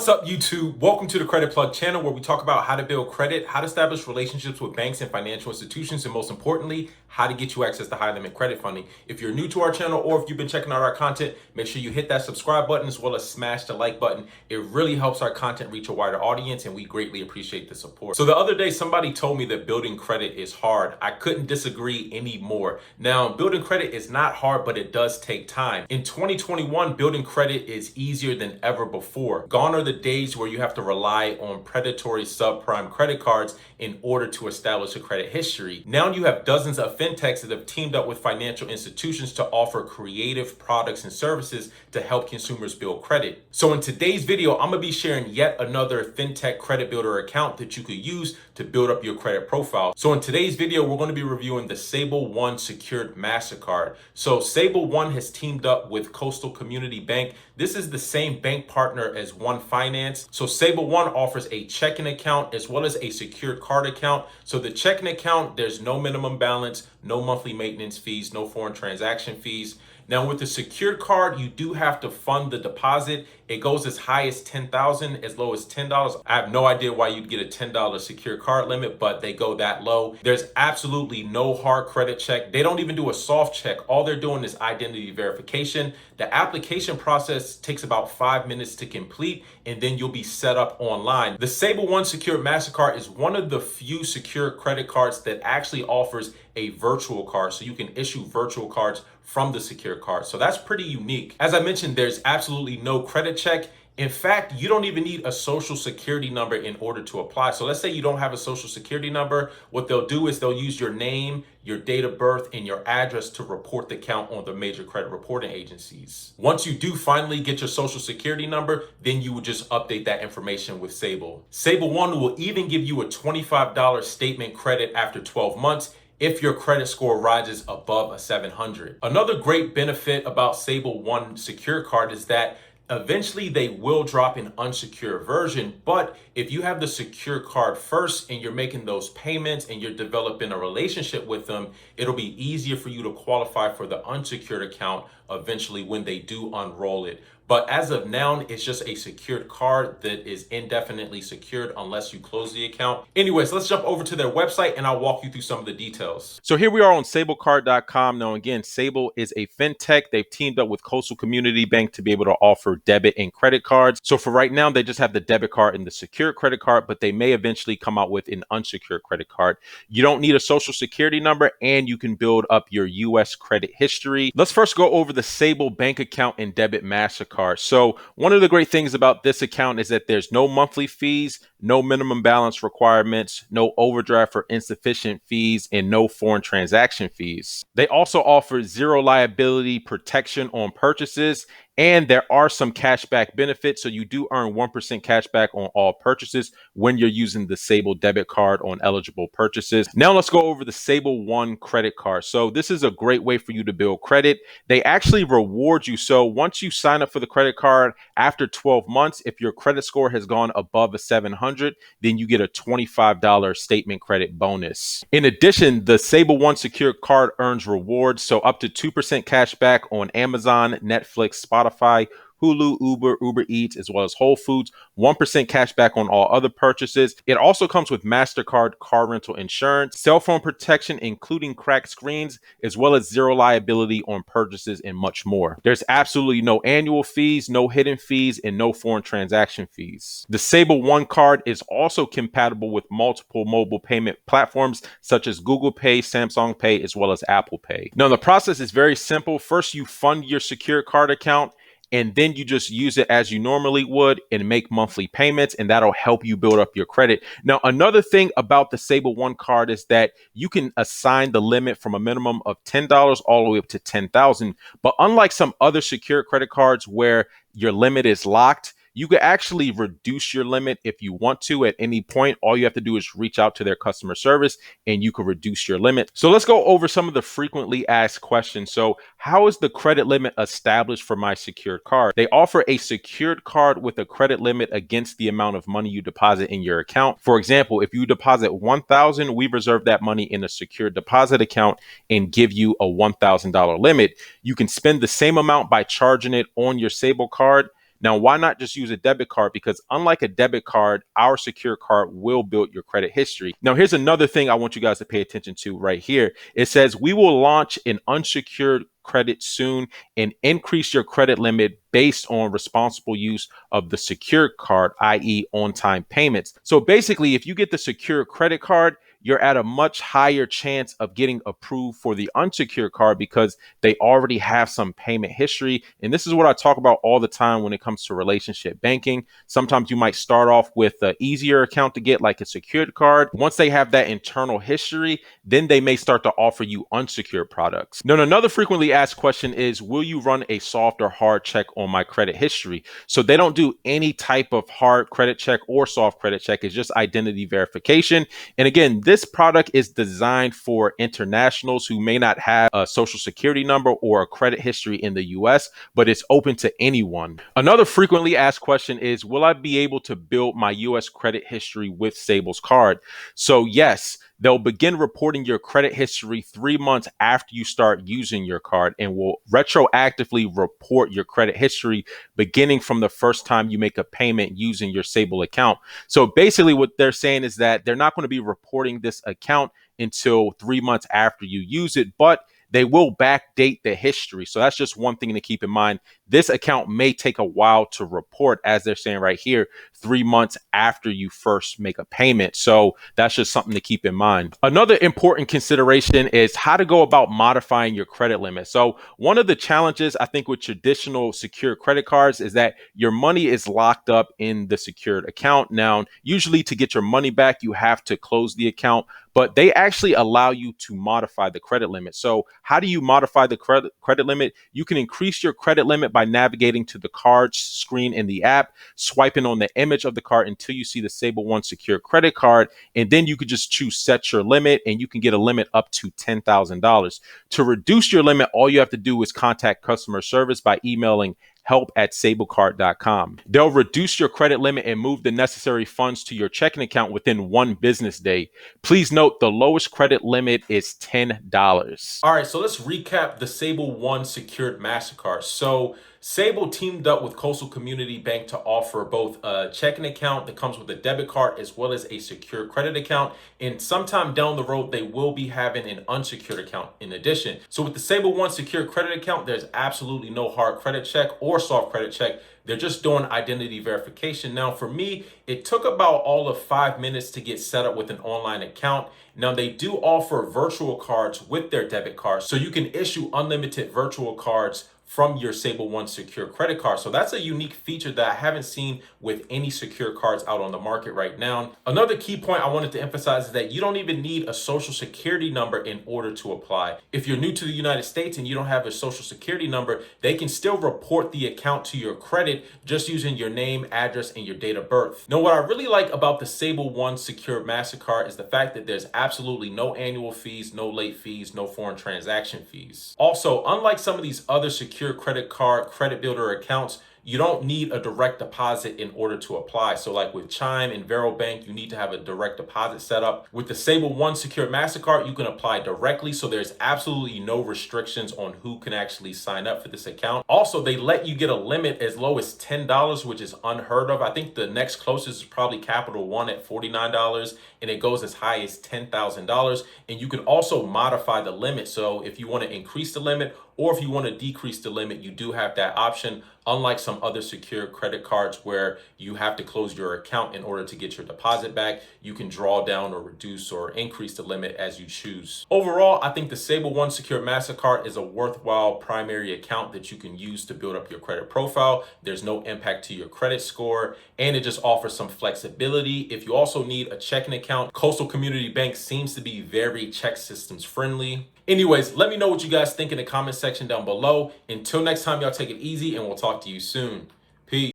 What's up, YouTube? Welcome to the Credit Plug channel, where we talk about how to build credit, how to establish relationships with banks and financial institutions, and most importantly, how to get you access to high limit credit funding. If you're new to our channel or if you've been checking out our content, make sure you hit that subscribe button as well as smash the like button. It really helps our content reach a wider audience, and we greatly appreciate the support. So the other day, somebody told me that building credit is hard. I couldn't disagree anymore. Now, building credit is not hard, but it does take time. In 2021, building credit is easier than ever before. Gone are the days where you have to rely on predatory subprime credit cards in order to establish a credit history. Now you have dozens of fintechs that have teamed up with financial institutions to offer creative products and services to help consumers build credit. So in today's video, I'm gonna be sharing yet another fintech credit builder account that you could use to build up your credit profile. So in today's video, we're going to be reviewing the Sable One secured MasterCard. So Sable One has teamed up with Coastal Community Bank. This is the same bank partner as One Finance. So Sable One offers a checking account as well as a secured card account. So the checking account, there's no minimum balance, no monthly maintenance fees, no foreign transaction fees. Now with the secured card, you do have to fund the deposit. It goes as high as $10,000, as low as $10. I have no idea why you'd get a $10 secured card limit, but they go that low. There's absolutely no hard credit check. They don't even do a soft check. All they're doing is identity verification. The application process takes about 5 minutes to complete, and then you'll be set up online. The Sable One secured MasterCard is one of the few secure credit cards that actually offers a virtual card. So you can issue virtual cards from the secure card. So that's pretty unique. As I mentioned, there's absolutely no credit check. In fact, you don't even need a social security number in order to apply. So let's say you don't have a social security number. What they'll do is they'll use your name, your date of birth, and your address to report the account on the major credit reporting agencies. Once you do finally get your social security number, then you would just update that information with Sable. Sable One will even give you a $25 statement credit after 12 months if your credit score rises above a 700. Another great benefit about Sable One Secure Card is that eventually they will drop an unsecured version, but if you have the secure card first and you're making those payments and you're developing a relationship with them, it'll be easier for you to qualify for the unsecured account eventually when they do unroll it. But as of now, it's just a secured card that is indefinitely secured unless you close the account. Anyways, let's jump over to their website and I'll walk you through some of the details. So here we are on sablecard.com. Now, again, Sable is a fintech. They've teamed up with Coastal Community Bank to be able to offer debit and credit cards. So for right now, they just have the debit card and the secured credit card, but they may eventually come out with an unsecured credit card. You don't need a social security number, and you can build up your US credit history. Let's first go over the Sable bank account and debit MasterCard. So one of the great things about this account is that there's no monthly fees, no minimum balance requirements, no overdraft for insufficient fees, and no foreign transaction fees. They also offer zero liability protection on purchases, and there are some cashback benefits. So you do earn 1% cashback on all purchases when you're using the Sable debit card on eligible purchases. Now let's go over the Sable One credit card. So this is a great way for you to build credit. They actually reward you. So once you sign up for the credit card, after 12 months, if your credit score has gone above a 700, then you get a $25 statement credit bonus. In addition, the Sable One secured card earns rewards. So up to 2% cashback on Amazon, Netflix, Spotify, Hulu, Uber Eats, as well as Whole Foods, 1% cash back on all other purchases. It also comes with MasterCard car rental insurance, cell phone protection, including cracked screens, as well as zero liability on purchases and much more. There's absolutely no annual fees, no hidden fees, and no foreign transaction fees. The Sable One card is also compatible with multiple mobile payment platforms such as Google Pay, Samsung Pay, as well as Apple Pay. Now, the process is very simple. First, you fund your secure card account, and then you just use it as you normally would and make monthly payments, and that'll help you build up your credit. Now, another thing about the Sable One card is that you can assign the limit from a minimum of $10 all the way up to $10,000. But unlike some other secure credit cards where your limit is locked, you could actually reduce your limit if you want to at any point. All you have to do is reach out to their customer service and you can reduce your limit. So let's go over some of the frequently asked questions. So how is the credit limit established for my secured card? They offer a secured card with a credit limit against the amount of money you deposit in your account. For example, if you deposit $1,000, we reserve that money in a secure deposit account and give you a $1,000 limit. You can spend the same amount by charging it on your Sable card. Now, why not just use a debit card? Because unlike a debit card, our secure card will build your credit history. Now, here's another thing I want you guys to pay attention to right here. It says we will launch an unsecured credit soon and increase your credit limit based on responsible use of the secured card, i.e. on-time payments. So basically, if you get the secured credit card, you're at a much higher chance of getting approved for the unsecured card because they already have some payment history. And this is what I talk about all the time when it comes to relationship banking. Sometimes you might start off with an easier account to get, like a secured card. Once they have that internal history, then they may start to offer you unsecured products. Now, another frequently asked question is, will you run a soft or hard check on my credit history? So they don't do any type of hard credit check or soft credit check. It's just identity verification. And again, this product is designed for internationals who may not have a social security number or a credit history in the US, but it's open to anyone. Another frequently asked question is, will I be able to build my US credit history with Sable's card? So yes, they'll begin reporting your credit history 3 months after you start using your card and will retroactively report your credit history beginning from the first time you make a payment using your Sable account. So basically what they're saying is that they're not going to be reporting this account until 3 months after you use it, but they will backdate the history. So that's just one thing to keep in mind. This account may take a while to report, as they're saying right here, 3 months after you first make a payment. So that's just something to keep in mind. Another important consideration is how to go about modifying your credit limit. So one of the challenges I think with traditional secured credit cards is that your money is locked up in the secured account. Now, usually to get your money back, you have to close the account, but they actually allow you to modify the credit limit. So how do you modify the credit limit? You can increase your credit limit by navigating to the card screen in the app, swiping on the image of the card until you see the Sable One Secure Credit Card, and then you could just choose set your limit, and you can get a limit up to $10,000. To reduce your limit, all you have to do is contact customer service by emailing help@sablecard.com. They'll reduce your credit limit and move the necessary funds to your checking account within 1 business day. Please note the lowest credit limit is $10. All right, so let's recap the Sable One Secured MasterCard. So Sable teamed up with Coastal Community Bank to offer both a checking account that comes with a debit card as well as a secure credit account. And sometime down the road, they will be having an unsecured account in addition. So with the Sable One Secure Credit account, there's absolutely no hard credit check or soft credit check. They're just doing identity verification. Now, for me, it took about all of 5 minutes to get set up with an online account. Now, they do offer virtual cards with their debit cards, so you can issue unlimited virtual cards from your Sable One Secure Credit Card. So that's a unique feature that I haven't seen with any secure cards out on the market right now. Another key point I wanted to emphasize is that you don't even need a social security number in order to apply. If you're new to the United States and you don't have a social security number, they can still report the account to your credit just using your name, address, and your date of birth. Now, what I really like about the Sable One Secure MasterCard is the fact that there's absolutely no annual fees, no late fees, no foreign transaction fees. Also, unlike some of these other secure credit card credit builder accounts, you don't need a direct deposit in order to apply. So like with Chime and Vero Bank, you need to have a direct deposit set up. With the Sable One Secure MasterCard, you can apply directly. So there's absolutely no restrictions on who can actually sign up for this account. Also, they let you get a limit as low as $10, which is unheard of. I think the next closest is probably Capital One at $49, and it goes as high as $10,000. And you can also modify the limit. So if you want to increase the limit or if you want to decrease the limit, you do have that option. Unlike some other secure credit cards where you have to close your account in order to get your deposit back, you can draw down or reduce or increase the limit as you choose. Overall, I think the Sable One Secure MasterCard is a worthwhile primary account that you can use to build up your credit profile. There's no impact to your credit score, and it just offers some flexibility. If you also need a checking account, Coastal Community Bank seems to be very check systems friendly. Anyways, let me know what you guys think in the comment section down below. Until next time, y'all take it easy, and we'll talk to you soon. Peace.